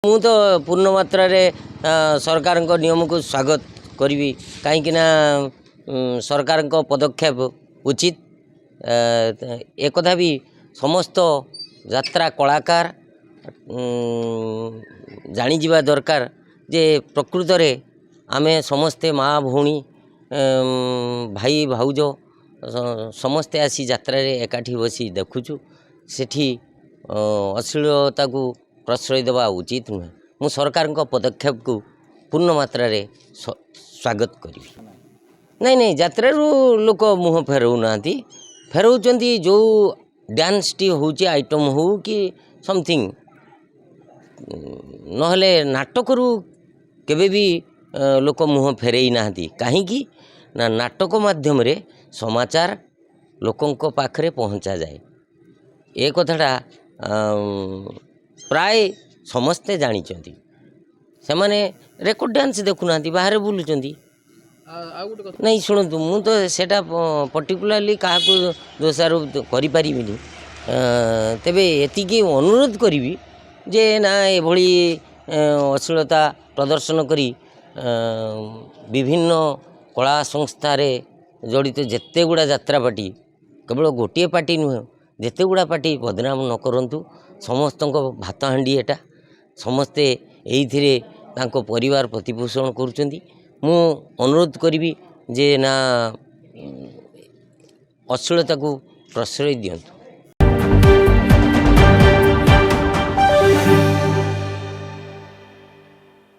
ମୁଁ ତ ପୂର୍ଣ୍ଣ ମାତ୍ରାରେ ସରକାରଙ୍କ ନିୟମକୁ ସ୍ୱାଗତ କରିବି କାହିଁକି ନା ସରକାରଙ୍କ ପଦକ୍ଷେପ ଉଚିତ। ଏକଥା ବି ସମସ୍ତ ଯାତ୍ରା କଳାକାର ଜାଣିଯିବା ଦରକାର ଯେ ପ୍ରକୃତରେ ଆମେ ସମସ୍ତେ ମା ଭଉଣୀ ଭାଇ ଭାଉଜ ସମସ୍ତେ ଆସି ଯାତ୍ରାରେ ଏକାଠି ବସି ଦେଖୁଛୁ। ସେଠି ଅଶ୍ଳୀଳତାକୁ ପ୍ରଶ୍ରୟ ଦେବା ଉଚିତ ନୁହେଁ। ମୁଁ ସରକାରଙ୍କ ପଦକ୍ଷେପକୁ ପୂର୍ଣ୍ଣ ମାତ୍ରାରେ ସ୍ୱାଗତ କରିବି। ନାଇଁ ଯାତ୍ରାରୁ ଲୋକ ମୁହଁ ଫେରାଉନାହାନ୍ତି, ଫେରାଉଛନ୍ତି ଯେଉଁ ଡ୍ୟାନ୍ସଟି ହେଉଛି ଆଇଟମ୍ ହେଉ କି ସମଥିଙ୍ଗ, ନହେଲେ ନାଟକରୁ କେବେ ବି ଲୋକ ମୁହଁ ଫେରାଇ ନାହାନ୍ତି। କାହିଁକି ନା ନାଟକ ମାଧ୍ୟମରେ ସମାଚାର ଲୋକଙ୍କ ପାଖରେ ପହଞ୍ଚାଯାଏ। ଏ କଥାଟା ପ୍ରାୟ ସମସ୍ତେ ଜାଣିଛନ୍ତି। ସେମାନେ ରେକର୍ଡ଼ ଡ୍ୟାନ୍ସ ଦେଖୁନାହାନ୍ତି, ବାହାରେ ବୁଲୁଛନ୍ତି। ନାଇଁ ଶୁଣନ୍ତୁ, ମୁଁ ତ ସେଇଟା ପର୍ଟିକୁଲାରଲି କାହାକୁ ଦୋଷାରୋପ କରିପାରିବିନି। ତେବେ ଏତିକି ଅନୁରୋଧ କରିବି ଯେ ନା ଏଭଳି ଅଶ୍ଳୀଳତା ପ୍ରଦର୍ଶନ କରି ବିଭିନ୍ନ କଳା ସଂସ୍ଥାରେ ଜଡ଼ିତ ଯେତେ ଗୁଡ଼ା ଯାତ୍ରା ପାର୍ଟି, କେବଳ ଗୋଟିଏ ପାର୍ଟି ନୁହେଁ, ଯେତେ ଗୁଡ଼ା ପାର୍ଟି ବଦନାମ ନ କରନ୍ତୁ। ସମସ୍ତଙ୍କ ଭାତ ହାଣ୍ଡି ଏଟା, ସମସ୍ତେ ଏଇଥିରେ ତାଙ୍କ ପରିବାର ପ୍ରତିପୋଷଣ କରୁଛନ୍ତି। ମୁଁ ଅନୁରୋଧ କରିବି ଯେ ନା ଅଶ୍ଳୀଳତାକୁ ପ୍ରଶ୍ରୟ ଦିଅନ୍ତୁ।